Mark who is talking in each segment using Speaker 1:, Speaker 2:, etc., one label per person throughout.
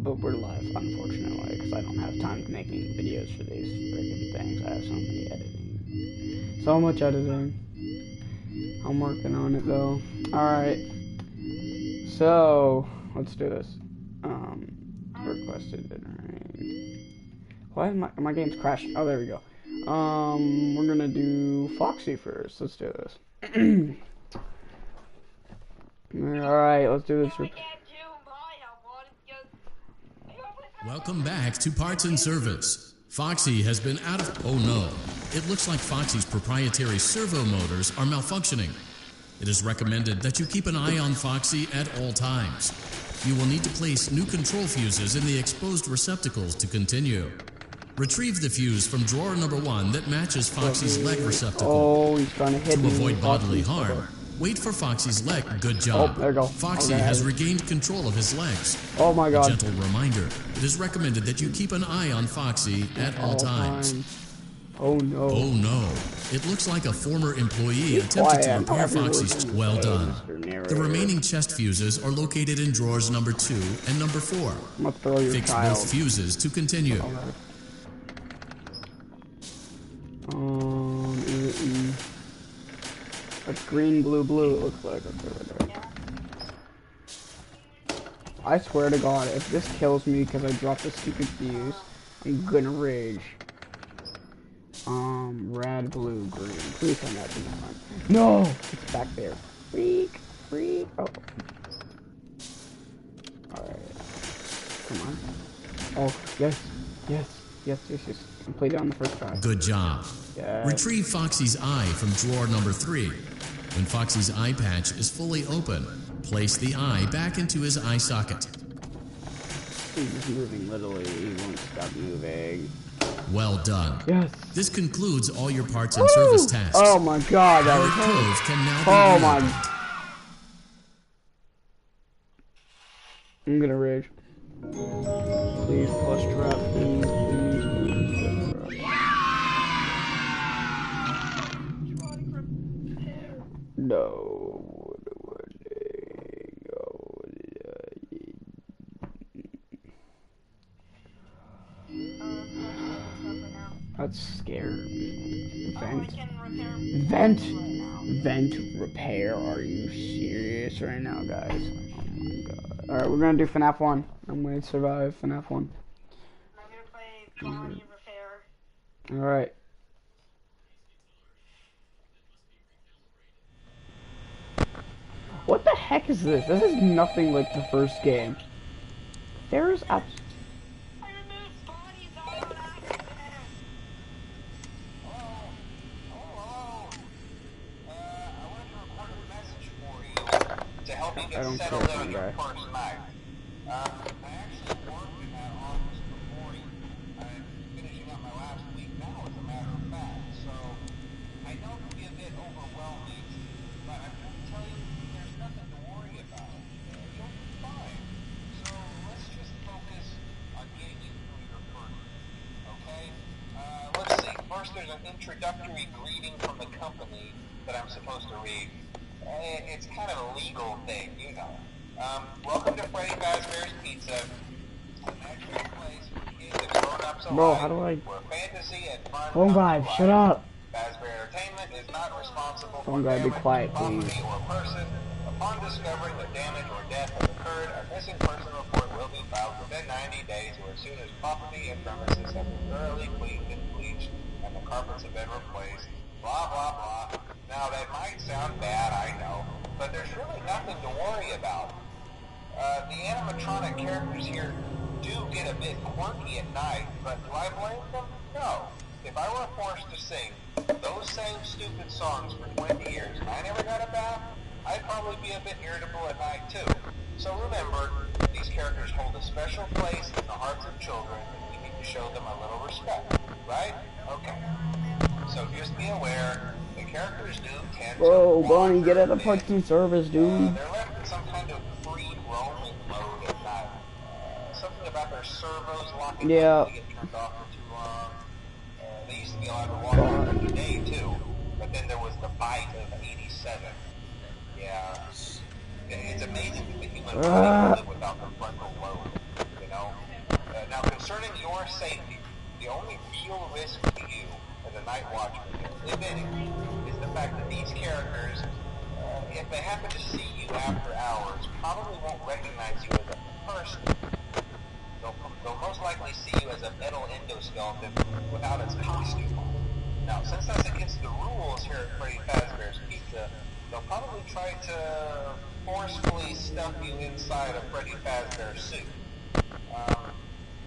Speaker 1: but we're live, unfortunately, because I don't have time to make any videos for these freaking things. I have so many editing. So much editing. I'm working on it, though. Alright. So, let's do this. Requested entering. Why is my game's crashing? Oh, there we go. We're gonna do Foxy first. Let's do this. Alright, let's do this.
Speaker 2: Welcome back to Parts and Service. Foxy has been out of... Oh no. It looks like Foxy's proprietary servo motors are malfunctioning. It is recommended that you keep an eye on Foxy at all times. You will need to place new control fuses in the exposed receptacles to continue. Retrieve the fuse from drawer number 1 that matches Foxy's leg receptacle.
Speaker 1: Oh, he's trying to hit me.
Speaker 2: To avoid bodily harm, wait for Foxy's leg. Good job.
Speaker 1: Oh, there you go.
Speaker 2: Foxy has regained control of his legs.
Speaker 1: Oh my god.
Speaker 2: A gentle reminder, it is recommended that you keep an eye on Foxy at all times.
Speaker 1: Oh no.
Speaker 2: Oh no. It looks like a former employee attempted to repair Foxy's... Well done. The remaining chest fuses are located in drawers number 2 and number 4.
Speaker 1: I'm gonna throw your
Speaker 2: Fix
Speaker 1: child.
Speaker 2: both fuses to continue.
Speaker 1: It's green, blue, blue, it looks like. Okay, right there. I swear to God, if this kills me because I dropped a stupid fuse, I'm gonna rage. Red, blue, green. Please tell me that's in the front. No! It's back there. Freak! Freak! Oh. Alright. Come on. Oh, yes. Yes. Yes, yes, yes. Completed on the first try.
Speaker 2: Good job.
Speaker 1: Yes.
Speaker 2: Retrieve Foxy's eye from drawer number 3. When Foxy's eye patch is fully open, place the eye back into his eye socket.
Speaker 1: He's moving literally. He won't stop moving.
Speaker 2: Well done.
Speaker 1: Yes.
Speaker 2: This concludes all your parts and service tasks.
Speaker 1: Oh my god, that was
Speaker 2: Cove can now be
Speaker 1: oh
Speaker 2: reopened.
Speaker 1: my. I'm gonna rage. Please plus trap, please, please, plus trap. No. That's scary. Vent repair. Are you serious right now, guys? Oh my god. Alright, we're gonna do FNAF 1. I'm gonna survive FNAF 1.
Speaker 3: I'm gonna play Colony Repair.
Speaker 1: Alright. What the heck is this? This is nothing like the first game. There's a...
Speaker 3: I removed bodies out on accident.
Speaker 4: To help you
Speaker 1: I
Speaker 4: get
Speaker 1: don't
Speaker 4: settled
Speaker 1: care,
Speaker 4: in your
Speaker 1: guy.
Speaker 4: first night. I actually worked in that office before you. I'm finishing up my last week now, as a matter of fact. So I know it can be a bit overwhelming, but I'm going to tell you there's nothing to worry about. You'll be fine. So let's just focus on getting you through your first week, okay? Let's see. First, there's an introductory greeting from the company that I'm supposed to read. It's kind of a legal thing, you know. Welcome to Freddy Fazbear's Pizza, a natural place for kids and grown-ups alike.
Speaker 1: Bro, how do I...
Speaker 4: Where fantasy and fun
Speaker 1: Phone guy, shut up!
Speaker 4: Fazbear Entertainment is not responsible
Speaker 1: Phone
Speaker 4: for
Speaker 1: guy, be
Speaker 4: damage
Speaker 1: quiet,
Speaker 4: to property
Speaker 1: please.
Speaker 4: or person. Upon discovering that damage or death has occurred, a missing person report will be filed within 90 days or as soon as property and premises have been thoroughly cleaned and bleached and the carpets have been replaced. Blah, blah, blah. Now, that might sound bad, I know, but there's really nothing to worry about. The animatronic characters here do get a bit quirky at night, but do I blame them? No. If I were forced to sing those same stupid songs for 20 years and I never got a bath, I'd probably be a bit irritable at night too. So remember, these characters hold a special place in the hearts of children and we need to show them a little respect, right? Okay. So just be aware, the characters do tend
Speaker 1: Bro,
Speaker 4: to...
Speaker 1: Bonnie, get out of parts and service, dude.
Speaker 4: They're left in some kind of free roaming mode at night. Something about their servos locking up to get turned off for too long. They used to be allowed to walk around every day too, but then there was the bite of 87. Yeah. It's amazing that the human body can live without the frontal lobe, you know? Concerning your safety, the only real risk to you as a night watchman, if any, is the fact that these characters, if they happen to see you after hours, probably won't recognize you as a person. They'll most likely see you as a metal endoskeleton without its costume on. Now, since that's against the rules here at Freddy Fazbear's Pizza, they'll probably try to forcefully stuff you inside a Freddy Fazbear suit.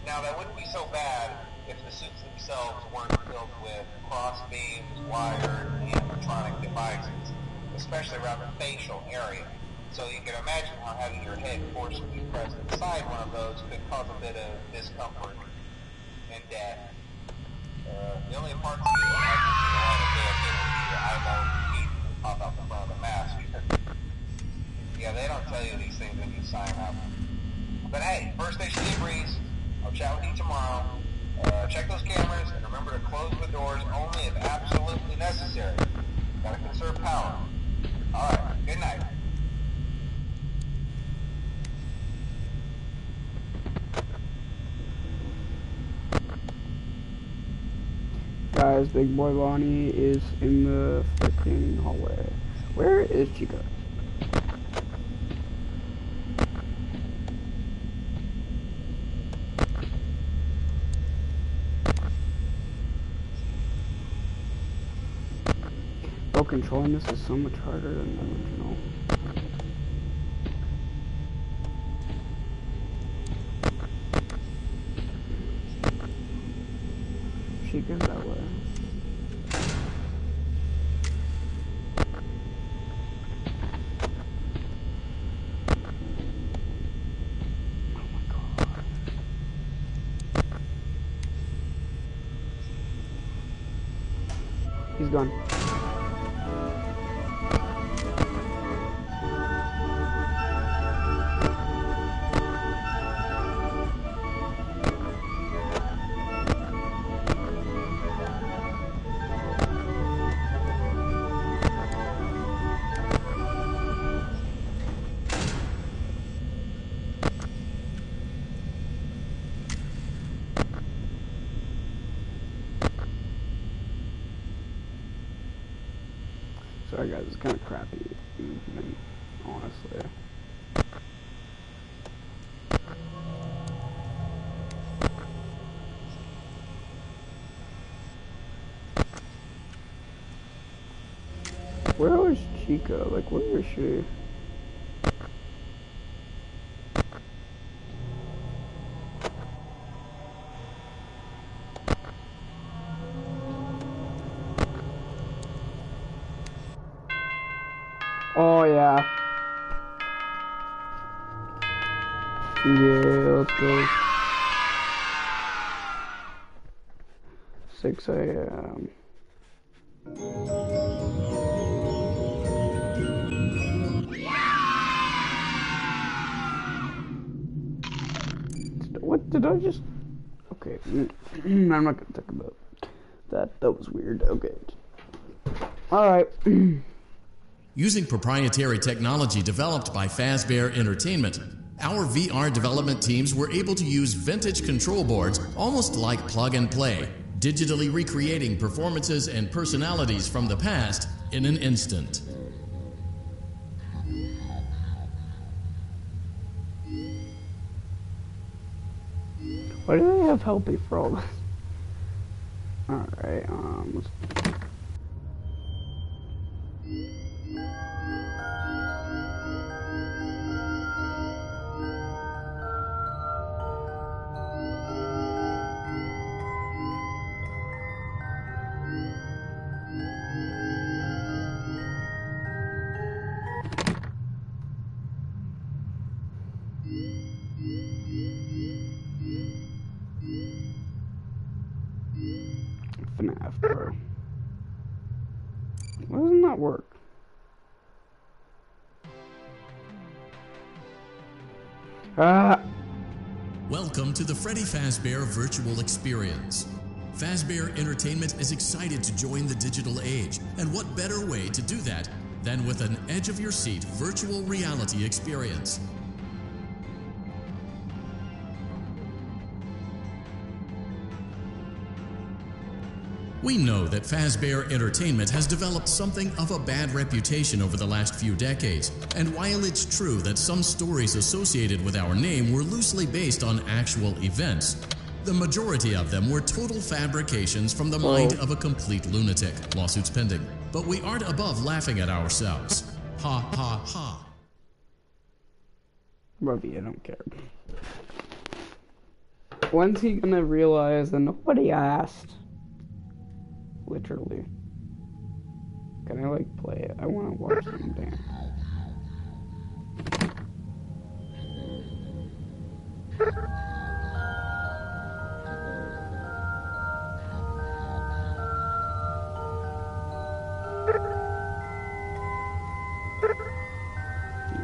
Speaker 4: Now, that wouldn't be so bad if the suits themselves weren't filled with cross beams, wired, animatronic devices, especially around the facial area. So you can imagine how having your head forcibly pressed inside one of those could cause a bit of discomfort and death. The only parts of you that haven't seen a lot of death would be your eyeballs and teeth that pop out the front of the mask. Yeah, they don't tell you these things when you sign up. But hey, first station debris. I'll chat with you tomorrow. Check those cameras and remember to close the doors only if absolutely necessary. Gotta conserve power. Alright, good night.
Speaker 1: Guys, Big Boy Bonnie is in the freaking hallway. Where is Chica? Oh, controlling this is so much harder than the original. Chica's that way. Oh my god. He's gone. Sorry guys, it's kind of crappy, honestly. Where was Chica? Like, where is she? Oh yeah. Yeah, let's go. 6 a.m. What did I just... Okay, I'm not gonna talk about that. That was weird. Okay. Alright.
Speaker 2: Using proprietary technology developed by Fazbear Entertainment, our VR development teams were able to use vintage control boards almost like plug and play, digitally recreating performances and personalities from the past in an instant.
Speaker 1: Why do they have help for all this? Alright, let's... FNAF, bro. Why doesn't that work? Ah!
Speaker 2: Welcome to the Freddy Fazbear Virtual Experience. Fazbear Entertainment is excited to join the digital age, and what better way to do that than with an edge-of-your-seat virtual reality experience. We know that Fazbear Entertainment has developed something of a bad reputation over the last few decades, and while it's true that some stories associated with our name were loosely based on actual events, the majority of them were total fabrications from the mind of a complete lunatic. Lawsuits pending. But we aren't above laughing at ourselves. Ha ha ha.
Speaker 1: Robbie, I don't care. When's he gonna realize that nobody asked? Literally. Can I like play it? I wanna watch something.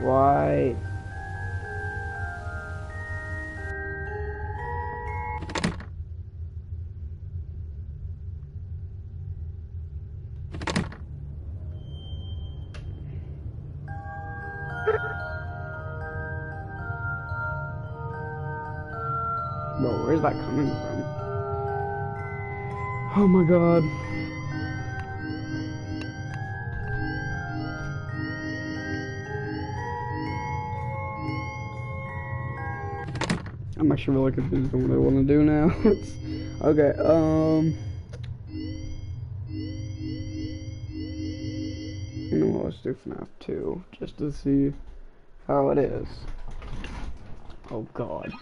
Speaker 1: Why? Bro, where's that coming from? Oh my god. I'm actually really confused on what I want to do now. Okay, you know what, let's do FNAF 2, just to see how it is. Oh god.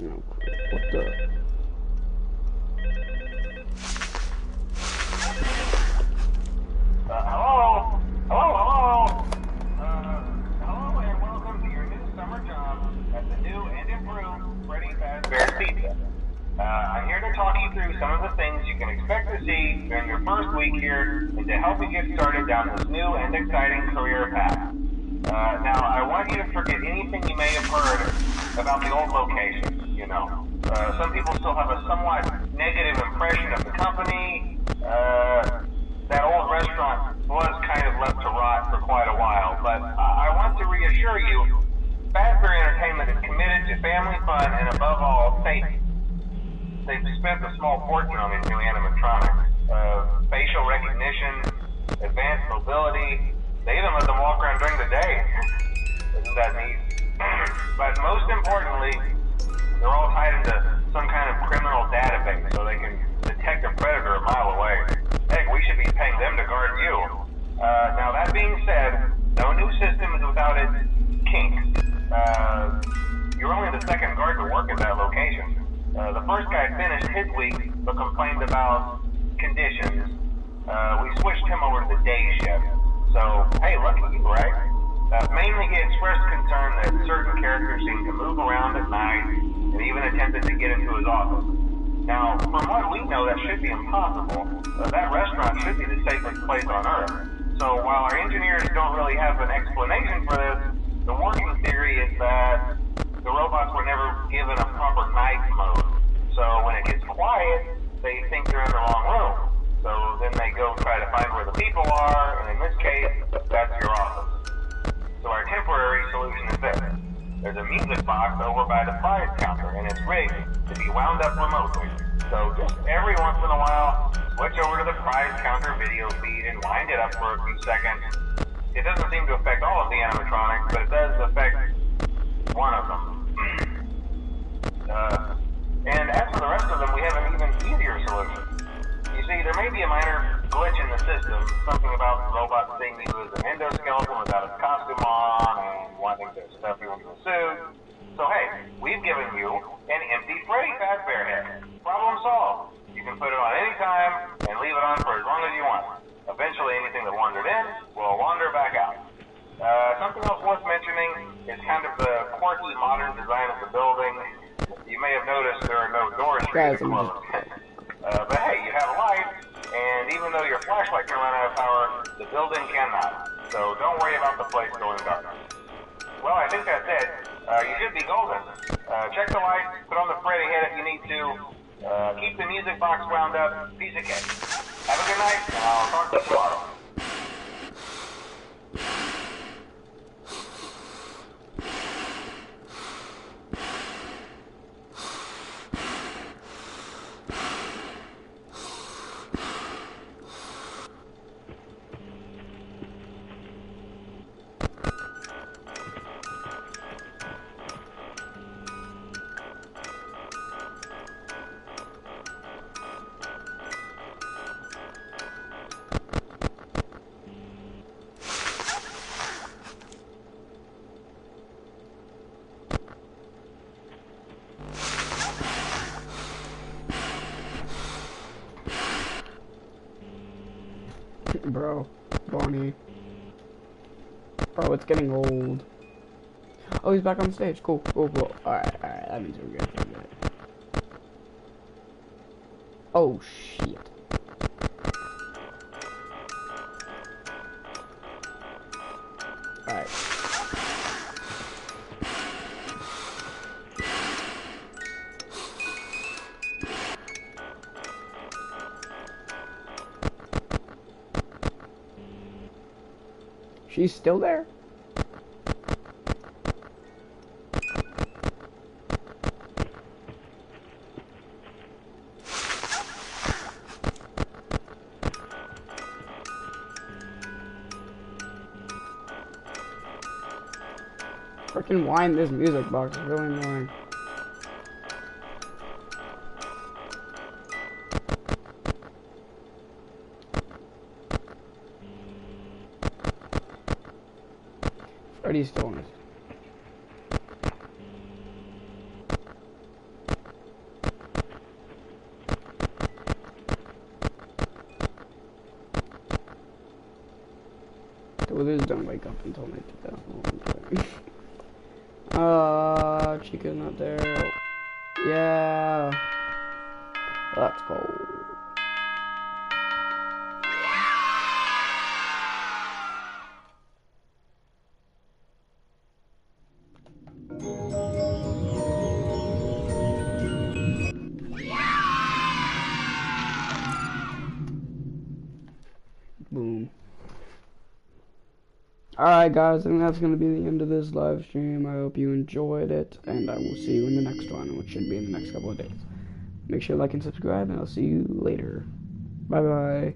Speaker 1: Oh, what the?
Speaker 4: Hello? Hello and welcome to your new summer job at the new and improved Freddy Fazbear Pizza. I'm here to talk you through some of the things you can expect to see during your first week here and to help you get started down this new and exciting career path. Now, I want you to forget anything you may have heard about the old location, you know. Some people still have a somewhat negative impression of the company. That old restaurant was kind of left to rot for quite a while, but I want to reassure you, Fazbear Entertainment is committed to family fun and above all, safety. They've spent a small fortune on these new animatronics. Facial recognition, advanced mobility, they even let them walk around during the day. Isn't that neat? But most importantly, they're all tied into some kind of criminal database so they can detect a predator a mile away. Heck, we should be paying them to guard you. Now that being said, no new system is without its kinks. You're only the second guard to work at that location. The first guy finished his week but complained about conditions. We switched him over to the day shift. So, hey, lucky you, right? Mainly he expressed concern that certain characters seem to move around at night and even attempted to get into his office. Now, from what we know, that should be impossible. That restaurant should be the safest place on Earth. So while our engineers don't really have an explanation for this, the working theory is that the robots were never given a proper night mode. So when it gets quiet, they think they're in the wrong room. So then they go try to find where the people are, and in this case, that's your office. So our temporary solution is this. There's a music box over by the prize counter, and it's rigged to be wound up remotely. So just every once in a while, switch over to the prize counter video feed and wind it up for a few seconds. It doesn't seem to affect all of the animatronics, but it does affect one of them. And as for the rest of them, we have an even easier solution. You see, there may be a minor glitch in the system, something about the robot seeing you as an endoskeleton without its costume on and wanting to stuff you into a suit. So hey, we've given you an empty Freddy Fazbear head. Problem solved. You can put it on any time and leave it on for as long as you want. Eventually anything that wandered in will wander back out. Something else worth mentioning is kind of the quirky modern design of the building. You may have noticed there are no doors for you to close. But hey, you have a light, and even though your flashlight can run out of power, the building cannot. So don't worry about the place going dark. Well, I think that's it. You should be golden. Check the lights, put on the Freddy head if you need to. Keep the music box wound up. Piece of cake. Have a good night, and I'll talk to you tomorrow.
Speaker 1: Bro, Bonnie. Bro, it's getting old. Oh, he's back on stage. Cool, cool, cool. Alright, that means we're good. We're good. Oh, shit. Alright. She's still there? Freaking whine, this music box is really annoying. Freddy's still on it. The withers don't wake up until night. Chica's not there. Yeah. Let's go. Boom. Alright guys, I think that's going to be the end of this live stream. I hope you enjoyed it, and I will see you in the next one, which should be in the next couple of days. Make sure to like and subscribe, and I'll see you later. Bye bye.